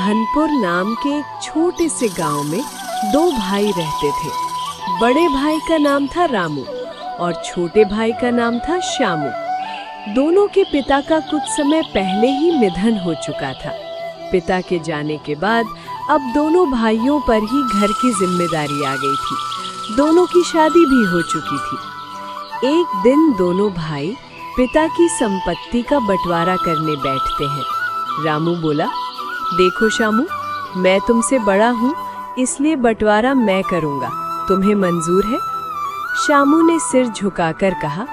धनपुर नाम के एक छोटे से गांव में दो भाई रहते थे। बड़े भाई का नाम था रामू और छोटे भाई का नाम था श्यामू। दोनों के पिता का कुछ समय पहले ही निधन हो चुका था। पिता के जाने के बाद अब दोनों भाइयों पर ही घर की जिम्मेदारी आ गई थी। दोनों की शादी भी हो चुकी थी। एक दिन दोनों भाई पिता की संपत्ति का बंटवारा करने बैठते हैं। रामू बोला, देखो श्यामू, मैं तुमसे बड़ा हूँ, इसलिए बंटवारा मैं करूँगा, तुम्हें मंजूर है? श्यामू ने सिर झुकाकर कहा,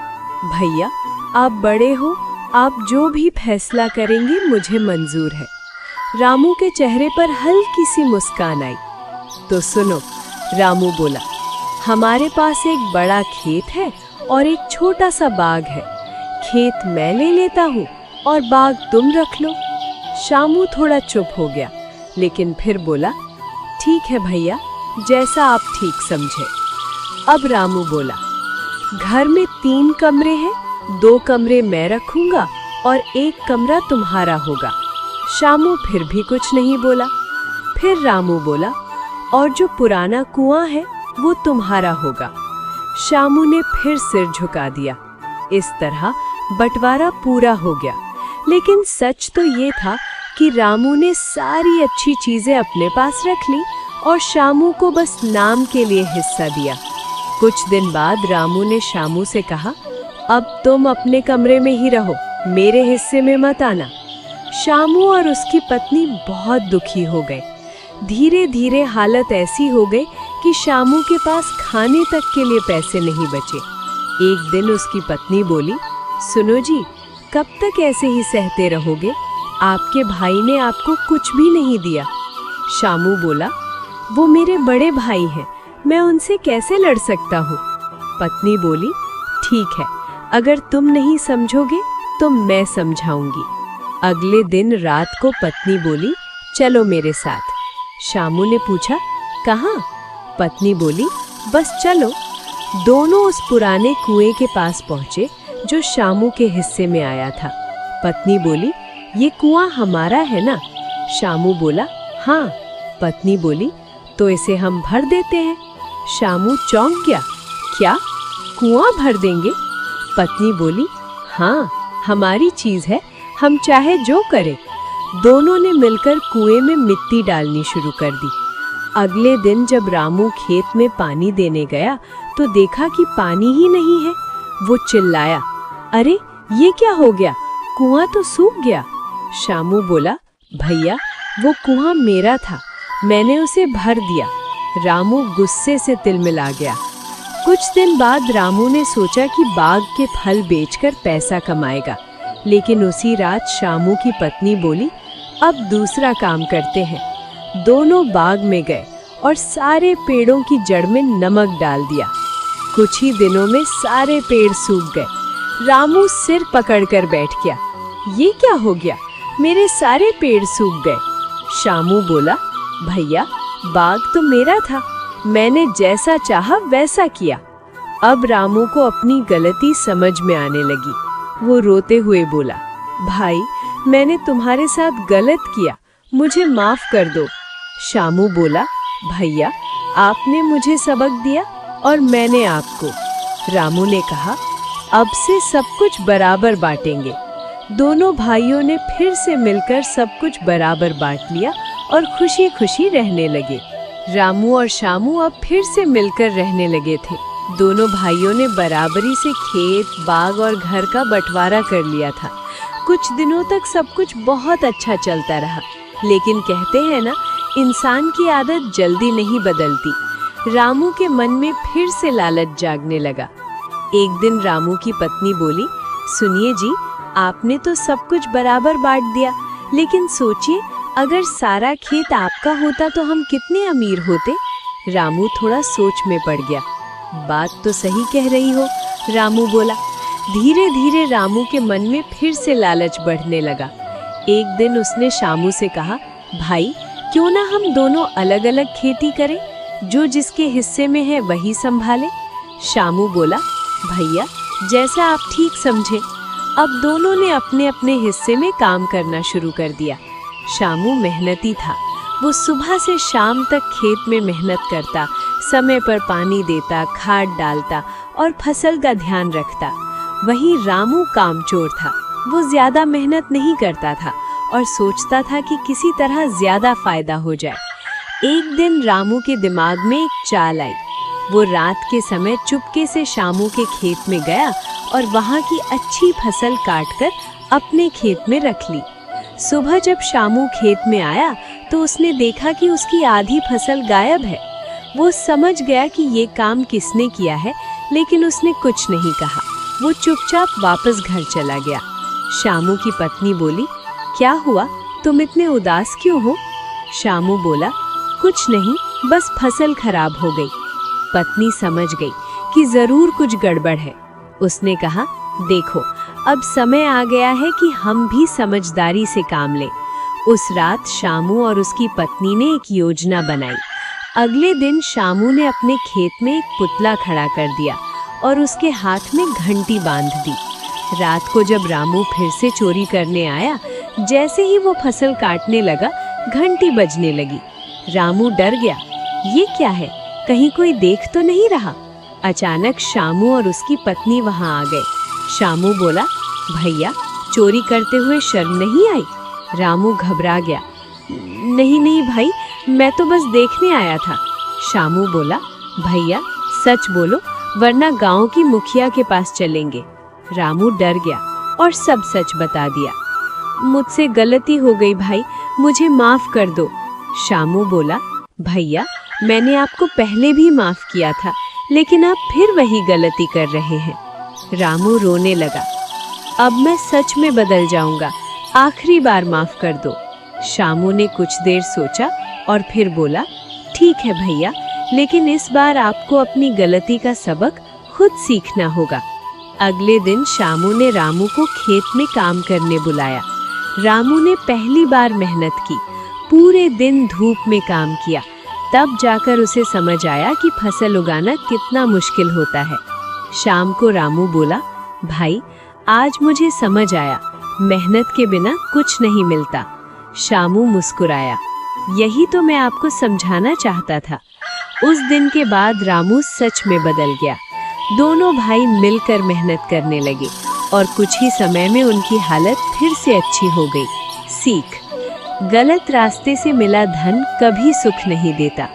भैया आप बड़े हो, आप जो भी फैसला करेंगे मुझे मंजूर है। रामू के चेहरे पर हल्की सी मुस्कान आई। तो सुनो, रामू बोला, हमारे पास एक बड़ा खेत है और एक छोटा सा बाग है। खेत मैं ले लेता हूँ और बाग तुम रख लो। श्यामू थोड़ा चुप हो गया, लेकिन फिर बोला, ठीक है भैया, जैसा आप ठीक समझे। अब रामू बोला, घर में 3 कमरे हैं, 2 कमरे मैं रखूंगा और 1 कमरा तुम्हारा होगा। श्यामू फिर भी कुछ नहीं बोला। फिर रामू बोला, और जो पुराना कुआं है वो तुम्हारा होगा। श्यामू ने फिर सिर झुका दिया। इस तरह बंटवारा पूरा हो गया। लेकिन सच तो ये था कि रामू ने सारी अच्छी चीजें अपने पास रख ली और श्यामू को बस नाम के लिए हिस्सा दिया। कुछ दिन बाद रामू ने श्यामू से कहा, अब तुम अपने कमरे में ही रहो, मेरे हिस्से में मत आना। श्यामू और उसकी पत्नी बहुत दुखी हो गए। धीरे धीरे हालत ऐसी हो गई कि श्यामू के पास खाने तक के लिए पैसे नहीं बचे। एक दिन उसकी पत्नी बोली, सुनो जी, कब तक ऐसे ही सहते रहोगे? आपके भाई ने आपको कुछ भी नहीं दिया। श्यामू बोला, वो मेरे बड़े भाई हैं, मैं उनसे कैसे लड़ सकता हूँ? पत्नी बोली, ठीक है, अगर तुम नहीं समझोगे तो मैं समझाऊंगी। अगले दिन रात को पत्नी बोली, चलो मेरे साथ। श्यामू ने पूछा, कहाँ? पत्नी बोली, बस चलो। दोनों उस पुराने कुएं के पास पहुंचे जो श्यामू के हिस्से में आया था। पत्नी बोली, ये कुआं हमारा है ना? श्यामू बोला, हाँ। पत्नी बोली, तो इसे हम भर देते हैं। श्यामू चौंक गया, क्या कुआं भर देंगे? पत्नी बोली, हाँ, हमारी चीज है, हम चाहे जो करें। दोनों ने मिलकर कुएं में मिट्टी डालनी शुरू कर दी। अगले दिन जब रामू खेत में पानी देने गया तो देखा कि पानी ही नहीं है। वो चिल्लाया, अरे ये क्या हो गया, कुआं तो सूख गया। श्यामू बोला, भैया वो कुआं मेरा था, मैंने उसे भर दिया। रामू गुस्से से तिलमिला गया। कुछ दिन बाद रामू ने सोचा कि बाग के फल बेचकर पैसा कमाएगा। लेकिन उसी रात श्यामू की पत्नी बोली, अब दूसरा काम करते हैं। दोनों बाग में गए और सारे पेड़ों की जड़ में नमक डाल दिया। कुछ ही दिनों में सारे पेड़ सूख गए। रामू सिर पकड़कर बैठ गया, ये क्या हो गया, मेरे सारे पेड़ सूख गए। श्यामू बोला, भैया बाग तो मेरा था, मैंने जैसा चाहा वैसा किया। अब रामू को अपनी गलती समझ में आने लगी। वो रोते हुए बोला, भाई मैंने तुम्हारे साथ गलत किया, मुझे माफ कर दो। श्यामू बोला, भैया आपने मुझे सबक दिया और मैंने आपको। रामू ने कहा, अब से सब कुछ बराबर बांटेंगे। दोनों भाइयों ने फिर से मिलकर सब कुछ बराबर बांट लिया और खुशी खुशी रहने लगे। रामू और श्यामू अब फिर से मिलकर रहने लगे थे। दोनों भाइयों ने बराबरी से खेत, बाग और घर का बंटवारा कर लिया था। कुछ दिनों तक सब कुछ बहुत अच्छा चलता रहा। लेकिन कहते हैं ना, इंसान की आदत जल्दी नहीं बदलती। रामू के मन में फिर से लालच जागने लगा। एक दिन रामू की पत्नी बोली, सुनिए जी, आपने तो सब कुछ बराबर बांट दिया, लेकिन सोचिए अगर सारा खेत आपका होता तो हम कितने अमीर होते। रामू थोड़ा सोच में पड़ गया। बात तो सही कह रही हो, रामू बोला। धीरे धीरे रामू के मन में फिर से लालच बढ़ने लगा। एक दिन उसने श्यामू से कहा, भाई क्यों ना हम दोनों अलग अलग खेती करें, जो जिसके हिस्से में है वही संभाले। श्यामू बोला, भैया जैसा आप ठीक समझे। अब दोनों ने अपने अपने हिस्से में काम करना शुरू कर दिया। शामू मेहनती था। वो सुबह से शाम तक खेत में मेहनत करता, समय पर पानी देता, खाद डालता और फसल का ध्यान रखता। वहीं रामू कामचोर था। वो ज्यादा मेहनत नहीं करता था और सोचता था कि किसी तरह ज्यादा फायदा हो जाए। एक दिन रामू के दिमाग में एक चाल आई। वो रात के समय चुपके से शामू के खेत में गया और वहां की अच्छी फसल काटकर अपने खेत में रख ली। सुबह जब शामू खेत में आया तो उसने देखा कि उसकी आधी फसल गायब है। वो समझ गया कि ये काम किसने किया है, लेकिन उसने कुछ नहीं कहा। वो चुपचाप वापस घर चला गया। शामू की पत्नी बोली, क्या हुआ, तुम इतने उदास क्यों हो? शामू बोला, कुछ नहीं, बस फसल खराब हो गई। पत्नी समझ गई कि जरूर कुछ गड़बड़ है। उसने कहा, देखो, अब समय आ गया है कि हम भी समझदारी से काम लें। उस रात शामू और उसकी पत्नी ने एक योजना बनाई। अगले दिन शामू ने अपने खेत में एक पुतला खड़ा कर दिया और उसके हाथ में घंटी बांध दी। रात को जब रामू फिर से चोरी करने आया, जैसे ही वो फसल काटने लगा, घंटी बजने लगी। रामू डर गया, ये क्या है, कहीं कोई देख तो नहीं रहा? अचानक शामू और उसकी पत्नी वहां आ गए। शामू बोला, भैया, चोरी करते हुए शर्म नहीं आई? रामू घबरा गया, नहीं नहीं भाई, मैं तो बस देखने आया था। शामू बोला, भैया सच बोलो, वरना गांव की मुखिया के पास चलेंगे। रामू डर गया और सब सच बता दिया। मुझसे गलती हो गई भाई, मुझे माफ कर दो। शामू बोला, भैया मैंने आपको पहले भी माफ किया था, लेकिन आप फिर वही गलती कर रहे हैं। रामू रोने लगा, अब मैं सच में बदल जाऊंगा, आखिरी बार माफ कर दो। शामू ने कुछ देर सोचा और फिर बोला, ठीक है भैया, लेकिन इस बार आपको अपनी गलती का सबक खुद सीखना होगा। अगले दिन शामू ने रामू को खेत में काम करने बुलाया। रामू ने पहली बार मेहनत की, पूरे दिन धूप में काम किया। तब जाकर उसे समझ आया कि फसल उगाना कितना मुश्किल होता है। शाम को रामू बोला, भाई आज मुझे समझ आया, मेहनत के बिना कुछ नहीं मिलता। शामू मुस्कुराया, यही तो मैं आपको समझाना चाहता था। उस दिन के बाद रामू सच में बदल गया। दोनों भाई मिलकर मेहनत करने लगे और कुछ ही समय में उनकी हालत फिर से अच्छी हो गई। सीख, गलत रास्ते से मिला धन कभी सुख नहीं देता।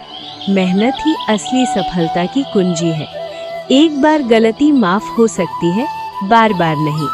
मेहनत ही असली सफलता की कुंजी है। एक बार गलती माफ हो सकती है, बार बार नहीं।